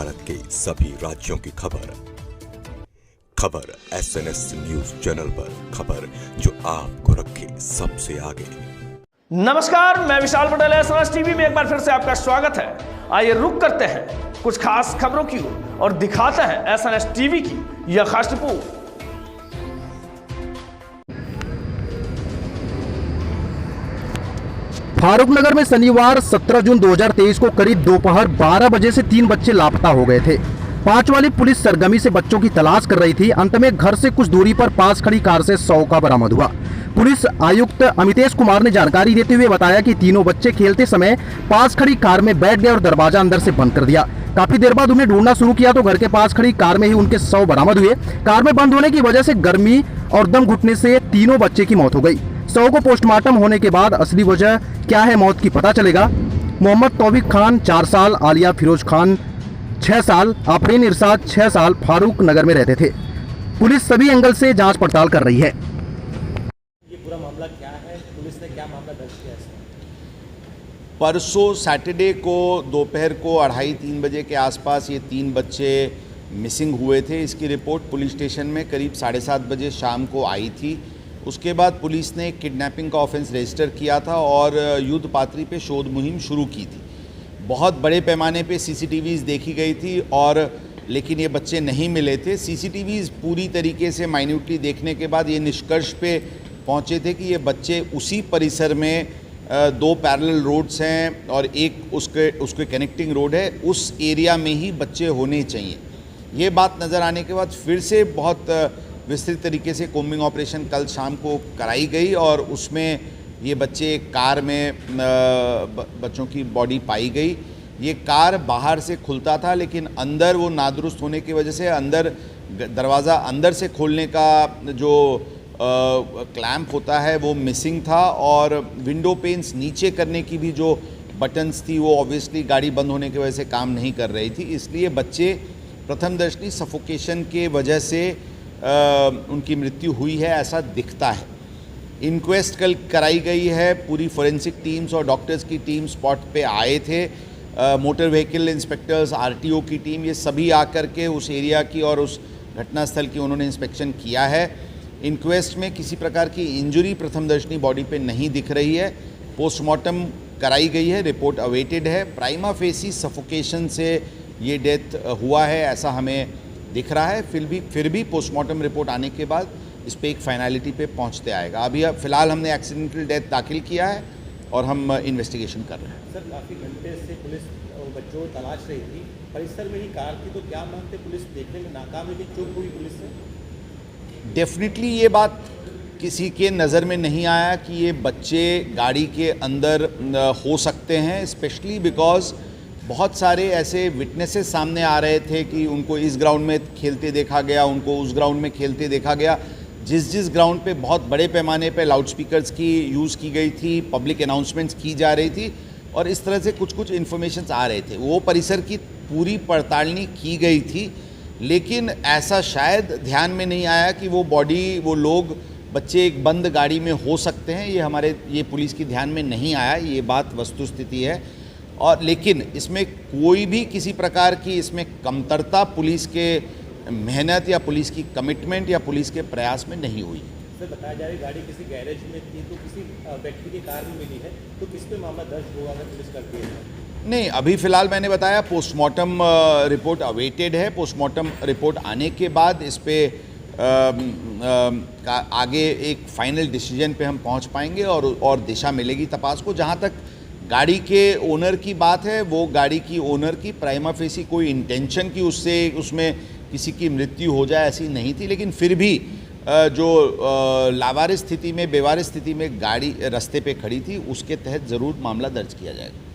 भारत के सभी राज्यों की खबर SNS न्यूज चैनल पर, खबर जो आपको रखे सबसे आगे। नमस्कार, मैं विशाल पटेल, SNS टीवी में एक बार फिर से आपका स्वागत है। आइए रुक करते हैं कुछ खास खबरों की ओर और दिखाते हैं SNS टीवी की यह खास रिपोर्ट। फारूकनगर में शनिवार 17 जून 2023 को करीब दोपहर 12 बजे से 3 बच्चे लापता हो गए थे। 5 वाली पुलिस सरगमी से बच्चों की तलाश कर रही थी। अंत में घर से कुछ दूरी पर पास खड़ी कार से शव का बरामद हुआ। पुलिस आयुक्त अमितेश कुमार ने जानकारी देते हुए बताया कि तीनों बच्चे खेलते समय पास खड़ी कार में बैठ गए और दरवाजा अंदर से बंद कर दिया। काफी देर बाद उन्हें ढूंढना शुरू किया तो घर के पास खड़ी कार में ही उनके शव बरामद हुए। कार में बंद होने की वजह से गर्मी और दम घुटने से तीनों बच्चे की मौत हो गई। शव को पोस्टमार्टम होने के बाद असली वजह क्या है मौत की पता चलेगा। मोहम्मद तौफीक खान 4 साल, आलिया फिरोज खान 6 साल, आफरीन इरशाद 6 साल फारूक नगर में रहते थे। पुलिस सभी एंगल से जांच पड़ताल कर रही है। ये पूरा मामला क्या है, पुलिस ने क्या मामला दर्ज किया है? परसों सैटरडे को दोपहर को 2:30-3 बजे के आसपास ये 3 बच्चे मिसिंग हुए थे। इसकी रिपोर्ट पुलिस स्टेशन में करीब 7:30 बजे शाम को आई थी। उसके बाद पुलिस ने किडनैपिंग का ऑफेंस रजिस्टर किया था और युद्ध पात्री पे शोध मुहिम शुरू की थी। बहुत बड़े पैमाने पे सीसीटीवीज़ देखी गई थी और लेकिन ये बच्चे नहीं मिले थे। सीसीटीवीज़ पूरी तरीके से माइन्यूटली देखने के बाद ये निष्कर्ष पे पहुंचे थे कि ये बच्चे उसी परिसर में 2 पैरेलल रोड्स हैं और एक उसके कनेक्टिंग रोड है, उस एरिया में ही बच्चे होने चाहिए। ये बात नज़र आने के बाद फिर से बहुत विस्तृत तरीके से कोम्बिंग ऑपरेशन कल शाम को कराई गई और उसमें ये बच्चे कार में बच्चों की बॉडी पाई गई। ये कार बाहर से खुलता था लेकिन अंदर वो नादुरुस्त होने की वजह से अंदर दरवाज़ा अंदर से खोलने का जो क्लैंप होता है वो मिसिंग था और विंडो पेन्स नीचे करने की भी जो बटन्स थी वो ऑब्वियसली गाड़ी बंद होने की वजह से काम नहीं कर रही थी। इसलिए बच्चे प्रथम दृष्टि सफोकेशन के वजह से उनकी मृत्यु हुई है ऐसा दिखता है। इंक्वेस्ट कल कराई गई है। पूरी फोरेंसिक टीम्स और डॉक्टर्स की टीम स्पॉट पे आए थे। मोटर व्हीकल इंस्पेक्टर्स, आरटीओ की टीम, ये सभी आकर के उस एरिया की और उस घटनास्थल की उन्होंने इंस्पेक्शन किया है। इंक्वेस्ट में किसी प्रकार की इंजरी प्रथम दर्शनी बॉडी पे नहीं दिख रही है। पोस्टमार्टम कराई गई है, रिपोर्ट अवेटेड है। प्राइमा फेसी सफोकेशन से ये डेथ हुआ है ऐसा हमें दिख रहा है। फिर भी पोस्टमार्टम रिपोर्ट आने के बाद इस पर एक फाइनलिटी पे पहुंचते आएगा। अभी फ़िलहाल हमने एक्सीडेंटल डेथ दाखिल किया है और हम इन्वेस्टिगेशन कर रहे हैं। सर, काफ़ी घंटे से पुलिस बच्चों को तलाश रही थी, परिसर में ही कार थी, तो क्या मानते पुलिस देखने में नाकाम हुई, चूक हुई पुलिस से? डेफिनेटली ये बात किसी के नज़र में नहीं आया कि ये बच्चे गाड़ी के अंदर हो सकते हैं, स्पेशली बिकॉज बहुत सारे ऐसे विटनेसेस सामने आ रहे थे कि उनको इस ग्राउंड में खेलते देखा गया, उनको उस ग्राउंड में खेलते देखा गया। जिस ग्राउंड पे बहुत बड़े पैमाने पे लाउड स्पीकर्स की यूज़ की गई थी, पब्लिक अनाउंसमेंट्स की जा रही थी और इस तरह से कुछ इन्फॉर्मेशंस आ रहे थे, वो परिसर की पूरी पड़तालनी की गई थी। लेकिन ऐसा शायद ध्यान में नहीं आया कि वो बॉडी, वो लोग, बच्चे एक बंद गाड़ी में हो सकते हैं। ये पुलिस की ध्यान में नहीं आया, ये बात वस्तुस्थिति है। और लेकिन इसमें कोई भी किसी प्रकार की इसमें कमतरता पुलिस के मेहनत या पुलिस की कमिटमेंट या पुलिस के प्रयास में नहीं हुई। सर, बताया जा रहा है गाड़ी किसी गैरेज में थी तो किसी व्यक्ति की कार में मिली है, तो किस पे मामला दर्ज होगा अगर पुलिस करती है? नहीं, अभी फ़िलहाल मैंने बताया पोस्टमार्टम रिपोर्ट अवेटेड है। पोस्टमार्टम रिपोर्ट आने के बाद इस पर आगे एक फाइनल डिसीजन पे हम पहुंच पाएंगे और दिशा मिलेगी तपास को। जहां तक गाड़ी के ओनर की बात है, वो गाड़ी की ओनर की प्राइमा फेसी कोई इंटेंशन की उसमें किसी की मृत्यु हो जाए ऐसी नहीं थी, लेकिन फिर भी जो लावारिस स्थिति में, बेवारिस स्थिति में गाड़ी रास्ते पे खड़ी थी, उसके तहत ज़रूर मामला दर्ज किया जाएगा।